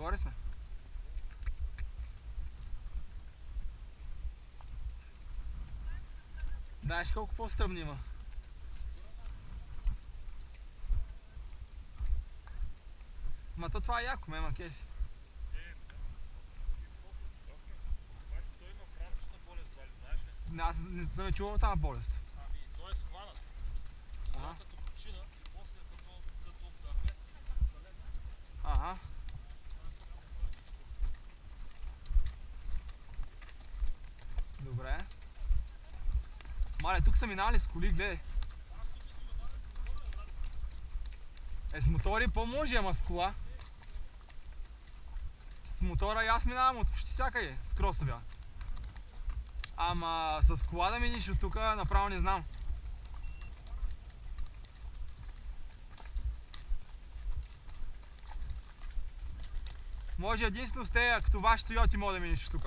Горе сме. Знаеш колко по-стръмни има. Ма то това е яко, ме кефи. Аз не съм чувал тази болест. Ами, той е схванат. Това като почина и после като дърве. Ага. Добре. Мале, тук са минали с коли, гледай. С мотори по-може, ама с кола. С мотора и аз минавам от почти всякъде, с кросовия. Ама с кола да миниш от тук направо не знам. Може единствено с тея, като вашето Йоти мога да миниш от тук.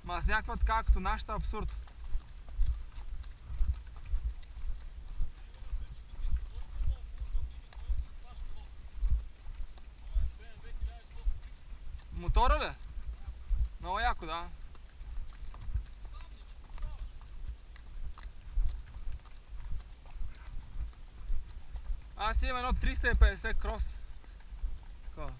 Ма с някаква така, като нашата, абсурд. Мотора ли? Много яко, да. Аз имам едно 350 крос. Такова.